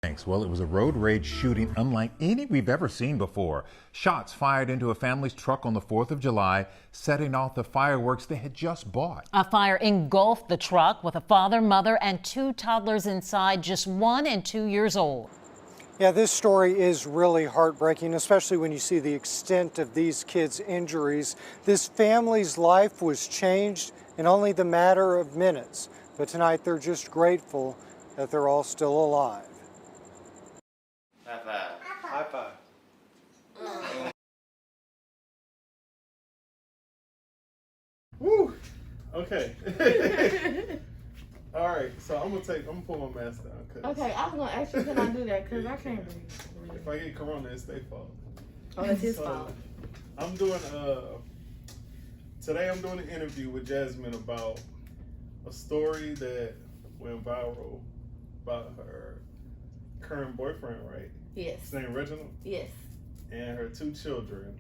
Thanks. Well, it was a road rage shooting unlike any we've ever seen before. Shots fired into a family's truck on the 4th of July, setting off the fireworks they had just bought. A fire engulfed the truck with a father, mother, and 2 toddlers inside, just 1 and 2 years old. Yeah, this story is really heartbreaking, especially when you see the extent of these kids' injuries. This family's life was changed in only the matter of minutes, but tonight they're just grateful that they're all still alive. High five. High five. Woo! Okay. All right, so I'm gonna pull my mask down. Okay, I was gonna ask you, can I do that? Cause I can't breathe. If I get corona, it's their fault. Oh, it's his fault. I'm doing today I'm doing an interview with Jasmine about a story that went viral about her current boyfriend, right? Yes. His name Reginald? Yes. And her 2 children.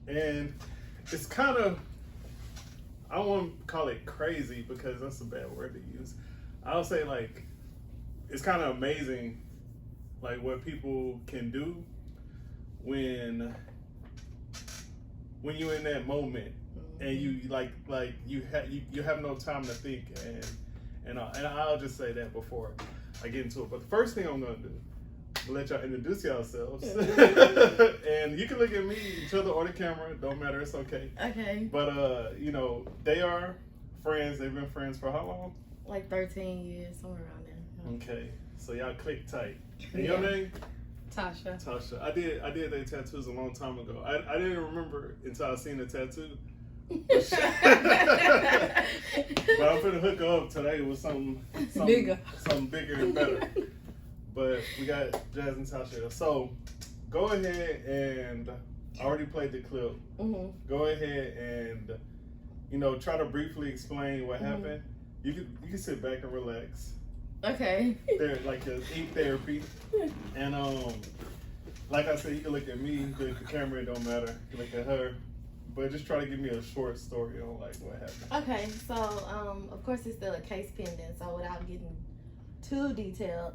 And it's kind of, I don't want to call it crazy because that's a bad word to use. I'll say like, it's kind of amazing like what people can do when you're in that moment and you you have no time to think and I'll just say that before I get into it. But the first thing I'm gonna do, I'll let y'all introduce yourselves. And you can look at me, each other, or the camera. Don't matter. It's okay. Okay. But you know, they are friends. They've been friends for how long? Like 13 years, somewhere around there. Okay. So y'all click tight. And your name? Tasha. Tasha. I did their tattoos a long time ago. I didn't remember until I seen the tattoo. But I'm finna hook up today with something bigger and better. But we got Jazz and Tasha. So go ahead and I already played the clip. Mm-hmm. Go ahead and try to briefly explain what happened. You can sit back and relax. Okay. They're like eat therapy. And like I said, you can look at me, you can look at the camera, it don't matter. You can look at her. But just try to give me a short story on like what happened. Okay, so of course it's still a case pending, so without getting too detailed,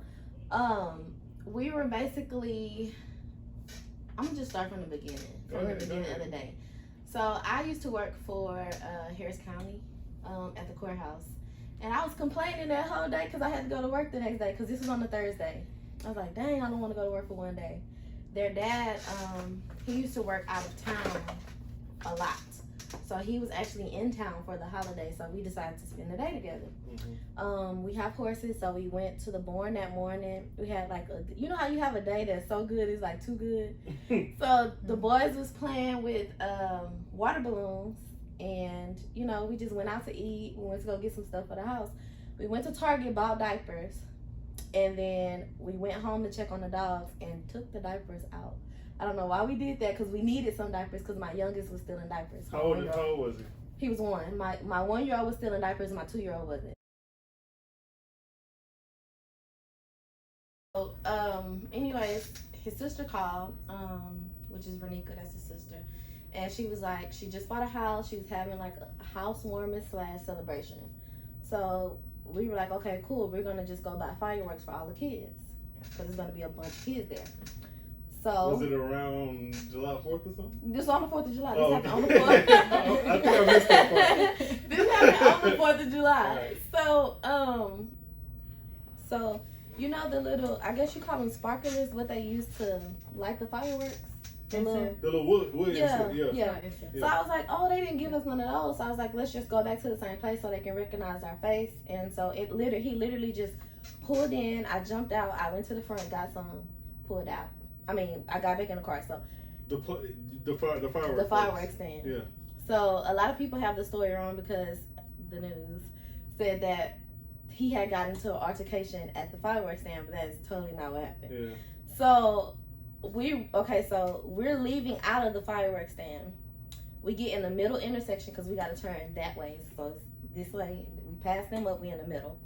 we were basically, I'm gonna just start from the beginning, of the day. So I used to work for Harris County at the courthouse, and I was complaining that whole day because I had to go to work the next day because this was on a Thursday. I was like, dang, I don't want to go to work for one day. Their dad, he used to work out of town a lot, so he was actually in town for the holiday, so we decided to spend the day together. We have horses, so we went to the barn that morning. We had like you know how you have a day that's so good it's like too good. So the boys was playing with water balloons, and we just went out to eat. We went to go get some stuff for the house. We went to Target, bought diapers, and then we went home to check on the dogs and took the diapers out. I don't know why we did that, because we needed some diapers because my youngest was still in diapers. How old was he? He was 1. My 1-year-old was still in diapers and my 2-year-old wasn't. So, anyways, his sister called, which is Renika, that's his sister. And she was like, she just bought a house. She was having like a housewarming / celebration. So we were like, okay, cool. We're going to just go buy fireworks for all the kids because there's going to be a bunch of kids there. So, was it around July 4th or something? This on the 4th of July. Oh, This happened on the 4th. I think I missed that part. This happened on the 4th of July. Right. So, the little, I guess you call them sparklers, what they use to light the fireworks? The little wood yeah. yeah. So I was like, oh, they didn't give us none of those. So I was like, let's just go back to the same place so they can recognize our face. And so he literally just pulled in. I jumped out. I went to the front, got some, pulled out. I got back in the car. So the fireworks stand. Yeah. So a lot of people have the story wrong because the news said that he had gotten into an altercation at the fireworks stand, but that's totally not what happened. Yeah. So we're leaving out of the fireworks stand. We get in the middle intersection because we got to turn that way. So it's this way. We pass them up. We in the middle.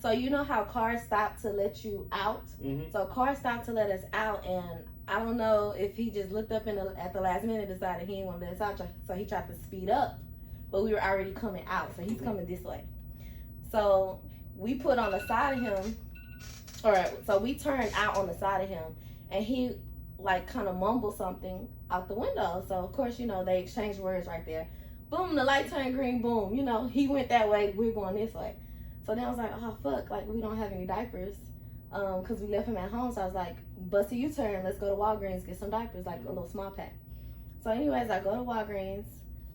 So you know how cars stop to let you out? Mm-hmm. So cars stopped to let us out, and I don't know if he just looked up at the last minute, decided he didn't want to let us out, so he tried to speed up, but we were already coming out, so he's coming this way. So we put on the side of him, All right, so we turned out on the side of him, and he like kind of mumbled something out the window. So of course, you know, they exchanged words right there. Boom, the light turned green. Boom, you know, he went that way, we're going this way. So then I was like, oh fuck, like we don't have any diapers, cause we left him at home. So I was like, bust a U-turn, let's go to Walgreens, get some diapers, like a little small pack. So anyways, I go to Walgreens.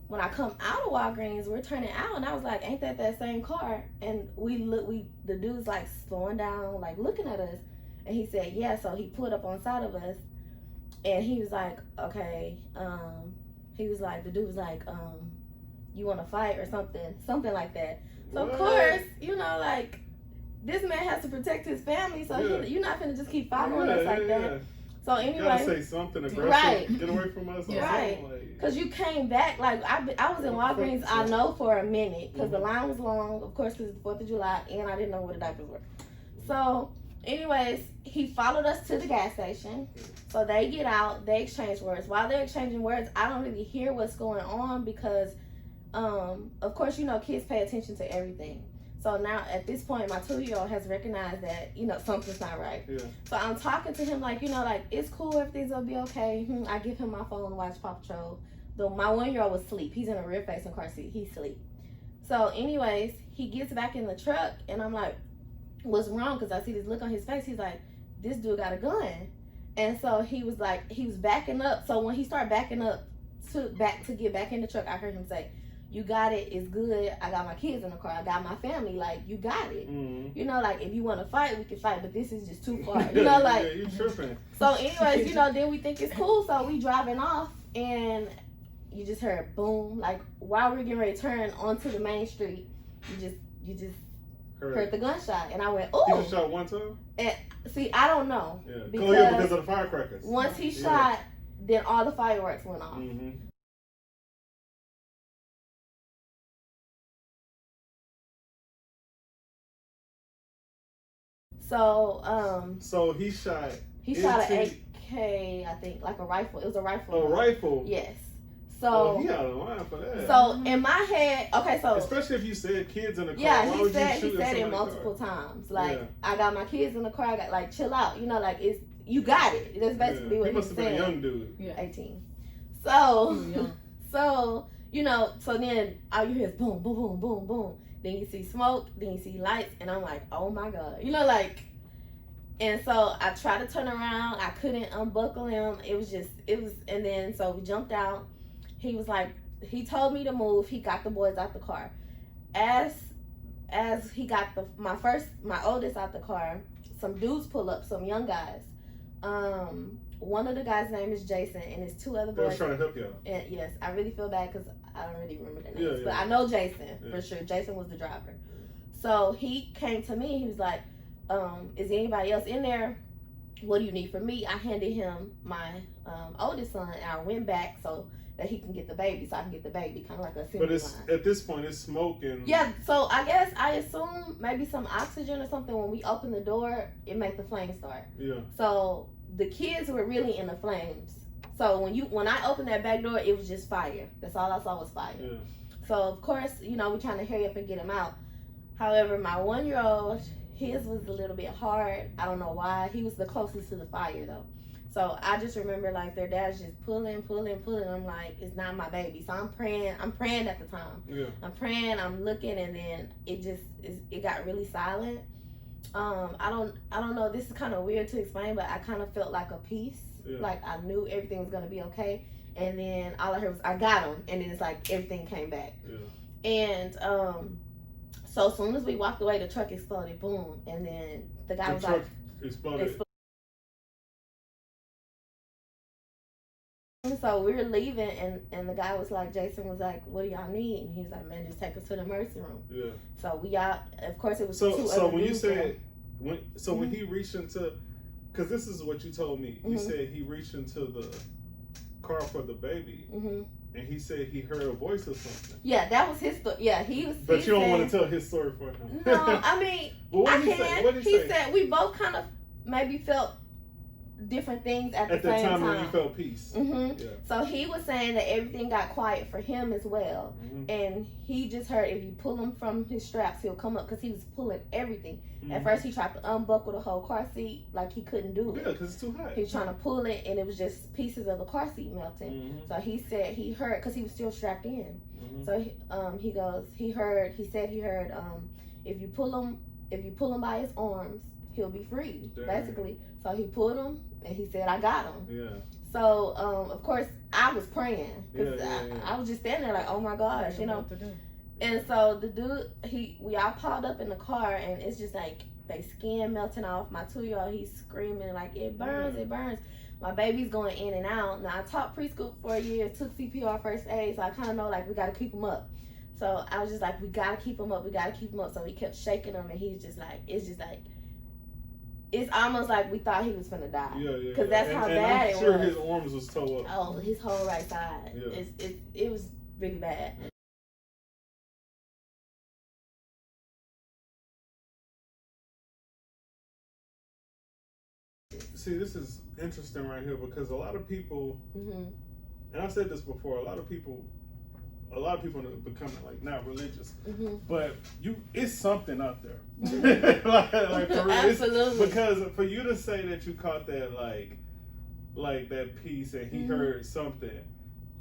When I come out of Walgreens, we're turning out, and I was like, ain't that same car? And the dude's like slowing down, like looking at us, and he said, yeah. So he pulled up on side of us, and he was like, okay, the dude was like, you want to fight or something like that. So of course, you know, like this man has to protect his family, so you're not gonna just keep following us like that. So anyway, you gotta say something aggressive, right? Get away from us, right? Because you came back. Like I was in Walgreens, I know, for a minute, because the line was long, of course, because it's the 4th of July, and I didn't know where the diapers were. So, anyways, he followed us to the gas station. So they get out, they exchange words. While they're exchanging words, I don't really hear what's going on because, of course, you know, kids pay attention to everything. So now at this point, my 2-year-old has recognized that, you know, something's not right. Yeah. So I'm talking to him like, you know, like, it's cool, everything's gonna be okay. I give him my phone to watch Paw Patrol. Though my 1-year-old was asleep. He's in a rear-facing car seat. He's asleep. So anyways, he gets back in the truck, and I'm like, what's wrong? Because I see this look on his face. He's like, this dude got a gun. And so he was backing up. So when he started backing up to get back in the truck, I heard him say, you got it, it's good. I got my kids in the car. I got my family. Like, you got it. Mm-hmm. You know, like, if you want to fight, we can fight, but this is just too far. You know, like. Yeah, you tripping. So anyways, you know, then we think it's cool. So we driving off, and you just heard boom. Like, while we're getting ready to turn onto the main street, you just heard the gunshot. And I went, ooh. He just shot one time? And, see, I don't know. Yeah. Because of the firecrackers. Once he shot, then all the fireworks went off. Mm-hmm. So he shot. He shot an AK, I think, like a rifle. It was a rifle. A rifle. Yes. So he out of line for that. So in my head, okay, so especially if you said kids in the car. Yeah, he said it multiple times. Like, I got my kids in the car. I got, like, chill out. You know, like, it's, you got it. That's basically what he must have been a young dude. Yeah, 18. So you know, so then all you hear is boom, boom, boom, boom, boom. Then you see smoke, then you see lights, and I'm like, oh my God. You know, like, and so I tried to turn around. I couldn't unbuckle him. And then so we jumped out. He was like, he told me to move. He got the boys out the car. As he got my oldest out the car, some dudes pull up, some young guys. One of the guys' name is Jason, and his 2 other boys. They was trying to help y'all. And yes, I really feel bad because I don't really remember their names, but I know Jason for sure. Jason was the driver. So he came to me. He was like, "Is anybody else in there? What do you need from me?" I handed him my oldest son, and I went back so that he can get the baby, so I can get the baby, kind of like a assembly line. But at this point, it's smoking. Yeah, so I assume maybe some oxygen or something. When we open the door, it made the flames start. Yeah. So the kids were really in the flames. So when I opened that back door, it was just fire. That's all I saw was fire. Yeah. So of course, you know, we're trying to hurry up and get him out. However, my 1-year-old, his was a little bit hard. I don't know why. He was the closest to the fire though. So I just remember like their dad's just pulling. I'm like, it's not my baby. So I'm praying at the time. Yeah. I'm praying, I'm looking, and then it got really silent. I don't know, this is kind of weird to explain, but I kind of felt like a peace. Yeah. Like I knew everything was gonna be okay. And then all I heard was, I got him. And then it's like everything came back. Yeah. And so as soon as we walked away, the truck exploded, boom. And then the guy was like, exploded. So we were leaving, and the guy was like, Jason was like, what do y'all need? And he was like, man, just take us to the emergency room. Yeah. So we out, of course it was so when you said, when he reached into, because this is what you told me. You said he reached into the car for the baby. Mm-hmm. And he said he heard a voice or something. Yeah, that was his story. Yeah, he was. But you don't want to tell his story for him. No, I mean, I can. He said we both kind of maybe felt different things at At the the same time time. when you felt peace. Mm-hmm. Yeah. So he was saying that everything got quiet for him as well. Mm-hmm. And he just heard if you pull him from his straps, he'll come up, because he was pulling everything. Mm-hmm. At first, he tried to unbuckle the whole car seat, like he couldn't do it. Yeah, because it's too hot. He was trying to pull it, and it was just pieces of the car seat melting. Mm-hmm. So he said he heard, because he was still strapped in. Mm-hmm. So he said he heard if you pull him by his arms, he'll be free. Dang. Basically. So he pulled him, and he said, "I got him." Yeah. So of course I was praying, because Yeah. I was just standing there like, oh my gosh, you know. And so the dude, we all piled up in the car, and it's just like they skin melting off. My 2-year-old, he's screaming like, it burns, it burns. My baby's going in and out. Now I taught preschool for 4 years, took CPR, first aid, so I kind of know like we got to keep him up. So I was just like, we got to keep him up, we got to keep him up. So we kept shaking him, and he's just like, it's almost like we thought he was gonna die. Yeah, yeah. Because that's how bad it was. I'm sure his arms was tore up. Oh, his whole right side. Yeah. It was really bad. See, this is interesting right here, because a lot of people, Mm-hmm. and I said this before, a lot of people are becoming like not religious, Mm-hmm. but it's something out there. like for real. Absolutely. Because for you to say that you caught that like that piece, and he Mm-hmm. heard something,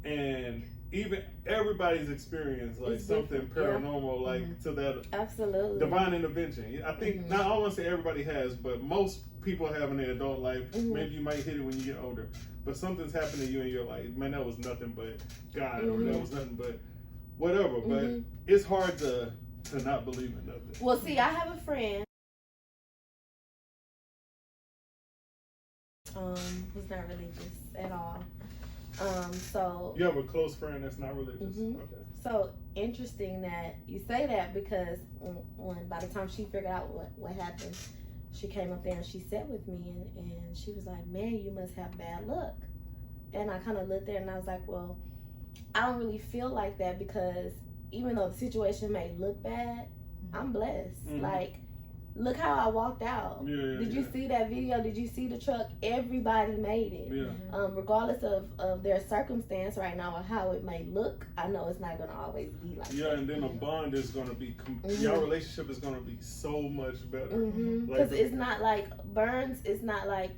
and even everybody's experienced like It's something different, paranormal, like to that Absolutely. divine intervention. I think Mhm. not, I don't want to say everybody has, but most people have in their adult life. Mhm. Maybe you might hit it when you get older, but something's happened to you and you're like, man, that was nothing but God, or that Mhm. was nothing but whatever. But Mhm. it's hard to not believe in nothing. Well, see, I have a friend who's not religious at all. So You have a close friend that's not religious. Mhm. Okay. So interesting that you say that, because when by the time she figured out what happened, she came up there and she sat with me, and she was like, "Man, you must have bad luck." And I kind of looked there and I was like, "Well, I don't really feel like that, because even though the situation may look bad, I'm blessed. Mhm. Like, look how I walked out. Yeah, Did you see that video? Did you see the truck? Everybody made it. Yeah. Regardless of their circumstance right now or how it may look, I know it's not going to always be like Yeah, that. and then a bond is gonna be Mhm. your relationship is gonna be so much better. Because Like, it's not like burns. It's not like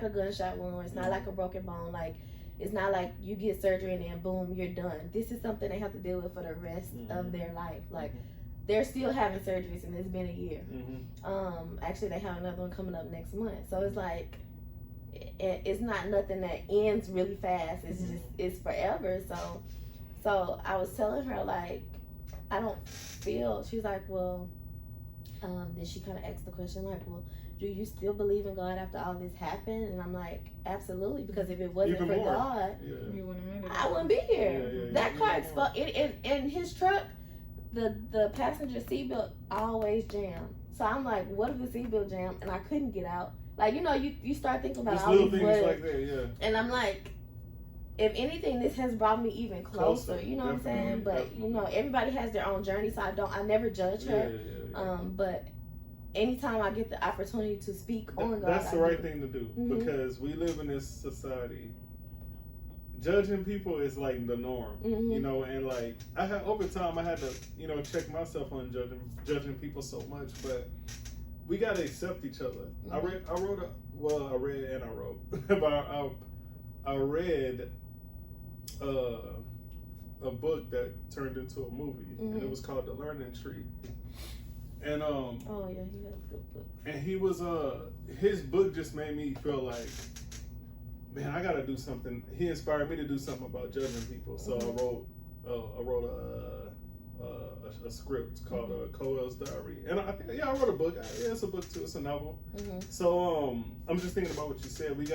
a gunshot wound. It's not like a broken bone. Like, it's not like you get surgery and then boom, you're done. This is something they have to deal with for the rest of their life. Like, they're still having surgeries, and it's been a year. Mm-hmm. Actually, they have another one coming up next month. So it's like, it's not nothing that ends really fast. It's just, it's forever. So I was telling her, like, I don't feel. She's like, well, then she kind of asked the question, like, well, do you still believe in God after all this happened? And I'm like, absolutely, because if it wasn't Even for more. God, Yeah. I wouldn't be here. Yeah, That car even more. exploded. In his truck, the passenger seatbelt always jammed. So I'm like, what if the seatbelt jammed and I couldn't get out? Like, you know, you start thinking about Just all little these things what like that, yeah. and I'm like, if anything, this has brought me even closer. You know what I'm saying? Definitely, But you know, everybody has their own journey, so I never judge her. Yeah. But anytime I get the opportunity to speak on God, That's the I right do. thing to do, Mhm. because we live in this society. Judging people is like the norm, Mhm. you know, and like over time I had to, you know, check myself on judging people so much, but we gotta accept each other. Mhm. I read but I read a book that turned into a movie, and it Mhm. was called The Learning Tree. And Oh yeah, he has good books. and he was his book just made me feel like, man, I gotta do something. He inspired me to do something about judging people. So I wrote a script called Coel's Diary, and I think I wrote a book. Yeah, it's a book too. It's a novel. Mhm. So I'm just thinking about what you said. We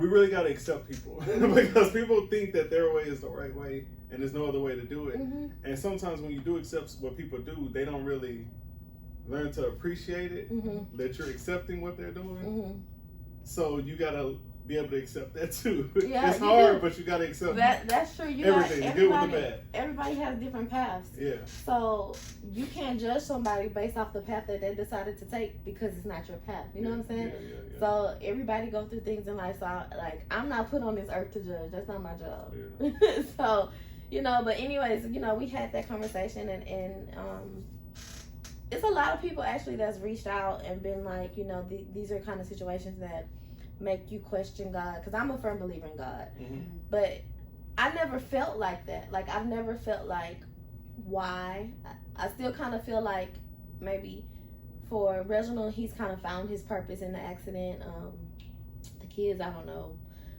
really gotta accept people because people think that their way is the right way, and there's no other way to do it. Mhm. And sometimes when you do accept what people do, they don't really learn to appreciate it, Mhm. that you're accepting what they're doing. Mhm. So you gotta be able to accept that too. Yeah, it's you hard, do. but you gotta accept That's true. You everything, got, the good with the everybody, bad. everybody has different paths. Yeah. So you can't judge somebody based off the path that they decided to take because it's not your path. You know what I'm saying? Yeah. So everybody go through things in life. So I'm not put on this earth to judge. That's not my job. Yeah. So, but anyways, we had that conversation and it's a lot of people actually that's reached out and been like, these are kind of situations that make you question God, because I'm a firm believer in God. Mm-hmm. But I never felt like that. Like, I've never felt like, why? I still kind of feel like maybe for Reginald, he's kind of found his purpose in the accident. The kids, I don't know.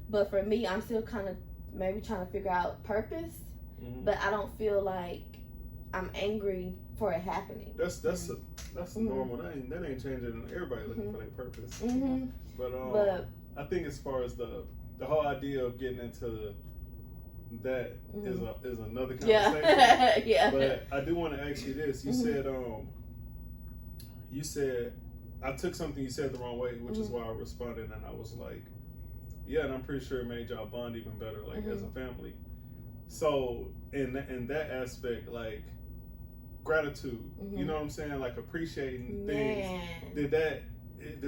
But for me, I'm still kind of maybe trying to figure out purpose. Mm-hmm. But I don't feel like I'm angry for it happening. That's normal. That ain't changing. Everybody looking for their purpose. Mm-hmm. But I think as far as the whole idea of getting into that is another conversation. Yeah. Yeah. But I do want to ask you this. You said I took something you said the wrong way, which is why I responded, and I was like, yeah, and I'm pretty sure it made y'all bond even better, like as a family. So in that aspect, like gratitude, you know what I'm saying, like appreciating things. Did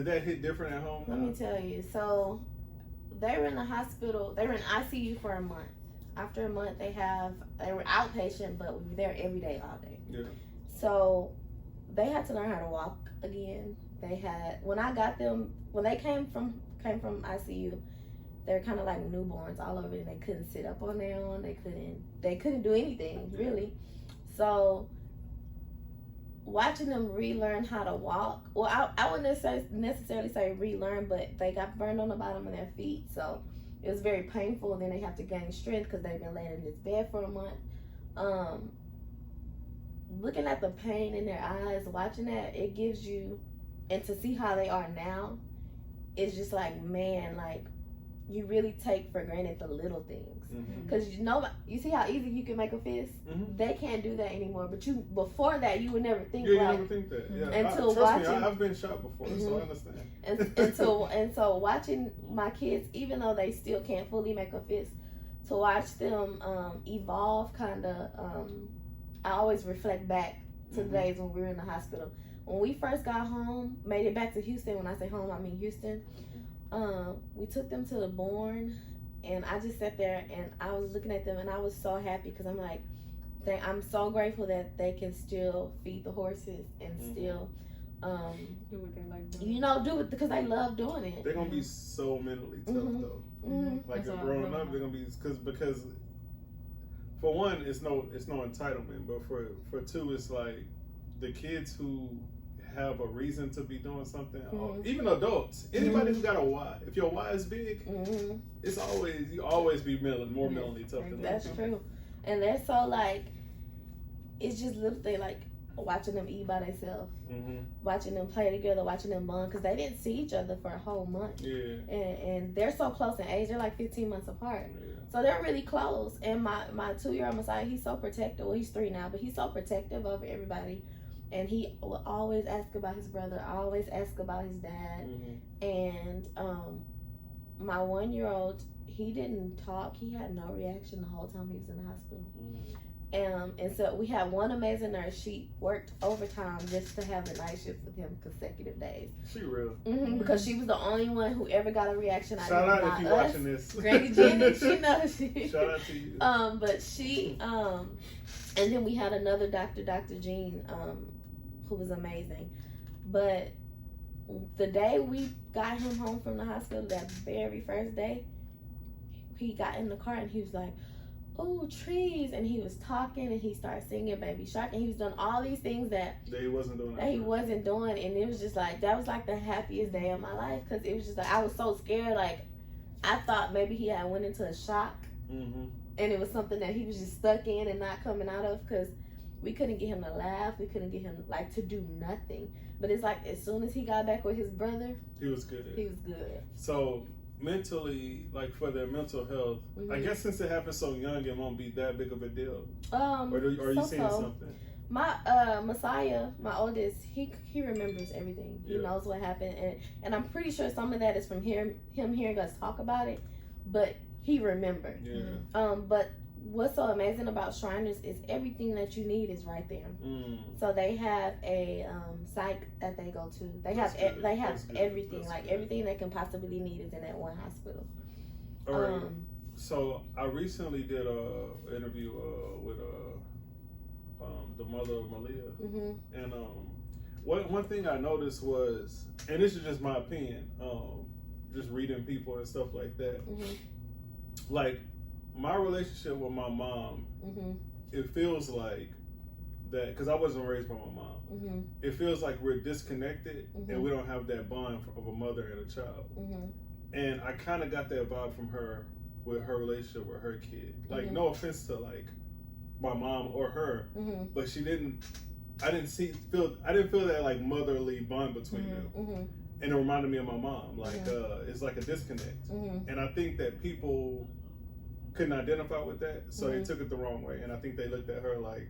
that hit different at home? Let me tell you. So they were in the hospital. They were in ICU for a month. After a month, they were outpatient, but we were there every day, all day. Yeah. So they had to learn how to walk again. When I got them, when they came from ICU, they were kind of like newborns all over, and they couldn't sit up on their own. They couldn't do anything really. So watching them relearn how to walk. Well, I wouldn't necessarily say relearn, but they got burned on the bottom of their feet, so it was very painful. And then they have to gain strength because they've been laying in this bed for a month. Looking at the pain in their eyes, watching that, it gives you, and to see how they are now, it's just like, man, like you really take for granted the little things. Because you see how easy you can make a fist? They can't do that anymore. But before that, you would never think you like. never think that. Yeah. Until trust watching, me, I've been shot before, so I understand. And so watching my kids, even though they still can't fully make a fist, to watch them evolve, kind of. I always reflect back to the days when we were in the hospital. When we first got home, made it back to Houston. When I say home, I mean Houston. We took them to the Bourne, and I just sat there and I was looking at them, and I was so happy because I'm like, I'm so grateful that they can still feed the horses and still do what they like doing. Do it because they love doing it. They're gonna be so mentally tough though. Like growing up, they're gonna be because for one, it's no entitlement, but for two, it's like the kids who have a reason to be doing something, even adults, anybody who got a why. If your why is big, it's always be more mentally tough than that's them. true. And they're so like, it's just literally like watching them eat by themselves, watching them play together, watching them bond, because they didn't see each other for a whole month. And they're so close in age. They're like 15 months apart. So they're really close. And my 2-year-old Messiah, he's so protective. Well, he's 3 now, but he's so protective over everybody. And he will always ask about his brother, always ask about his dad. And my 1-year-old, he didn't talk. He had no reaction the whole time he was in the hospital. And so we had one amazing nurse. She worked overtime just to have the night shift with him consecutive days. She real. Because she was the only one who ever got a reaction out Shout of him. out if you watching this. Granny Jenny, she knows. Shout out to you. But she, and then we had another doctor, Dr. Jean, who was amazing. But the day we got him home from the hospital, that very first day, he got in the car and he was like, "Oh, trees," and he was talking and he started singing Baby Shark, and he was doing all these things that he wasn't doing. And it was just like, that was like the happiest day of my life, because it was just like, I was so scared. Like, I thought maybe he had went into a shock, and it was something that he was just stuck in and not coming out of, because we couldn't get him to laugh, we couldn't get him like to do nothing. But it's like, as soon as he got back with his brother, he was good. So mentally, like for their mental health, I guess since it happened so young, it won't be that big of a deal. Or are you seeing something? My Messiah, my oldest, he remembers everything. He knows what happened, and I'm pretty sure some of that is from him hearing us talk about it, but he remembered. Yeah. But what's so amazing about Shriners is everything that you need is right there. So they have a psych that they go to. They have everything. Like everything they can possibly need is in that one hospital. All right. So I recently did a interview with the mother of Malia, and one thing I noticed was, and this is just my opinion, just reading people and stuff like that, like my relationship with my mom, it feels like that, because I wasn't raised by my mom. It feels like we're disconnected and we don't have that bond of a mother and a child. And I kind of got that vibe from her with her relationship with her kid. Like, no offense to like my mom or her, but I didn't feel that like motherly bond between them. And it reminded me of my mom. Like it's like a disconnect. And I think that people couldn't identify with that, so they took it the wrong way. And I think they looked at her like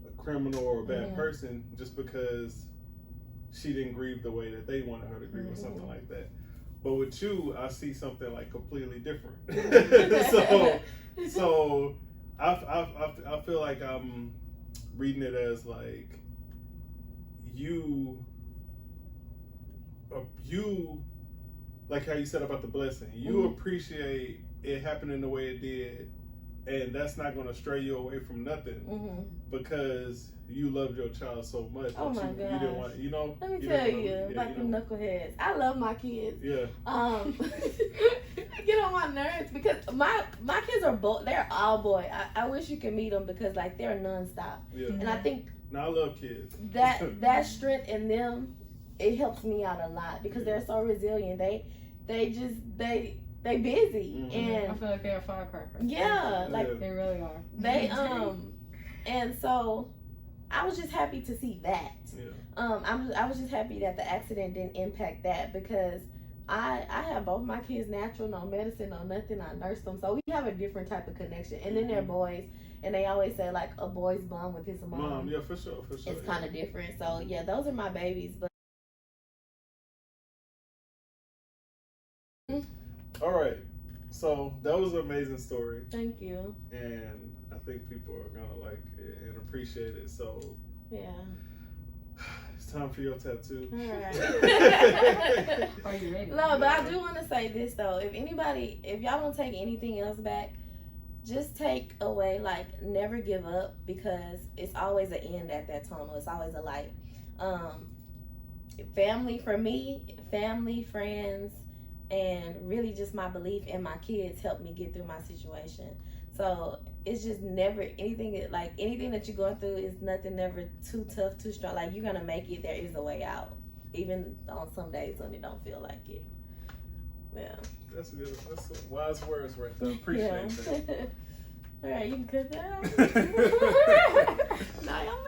a criminal or a bad person just because she didn't grieve the way that they wanted her to grieve or something like that. But with you, I see something like completely different. so I feel like I'm reading it as like you like how you said about the blessing. You appreciate it happening the way it did, and that's not going to stray you away from nothing because you loved your child so much. Oh my God! You didn't want, Let me tell you, like the knuckleheads. I love my kids. Yeah. They get on my nerves because my kids are they're all boy. I wish you could meet them because like they're nonstop. Yeah. And I think. Now I love kids. That strength in them, it helps me out a lot because they're so resilient. They busy and I feel like they're a firecracker. Yeah, like they really are. They and so I was just happy to see that. Yeah. I was just happy that the accident didn't impact that because I have both my kids natural, no medicine, no nothing. I nursed them, so we have a different type of connection. And then they're boys, and they always say like a boy's bond with his mom. Yeah, for sure. It's kind of different. So yeah, those are my babies. But all right, so that was an amazing story. Thank you. And I think people are gonna like it and appreciate it. So yeah. It's time for your tattoo. All right. Are you ready? No, but I do want to say this though. If y'all don't take anything else back, just take away like never give up because it's always an end at that tunnel. It's always a light. Family for me, family, friends, and really just my belief in my kids helped me get through my situation. So it's just never anything that you're going through is nothing never too tough, too strong. Like you're gonna make it. There is a way out, even on some days when it don't feel like it. Yeah. That's good. That's wise words right there. Appreciate that. All right, you can cut that out. Nah,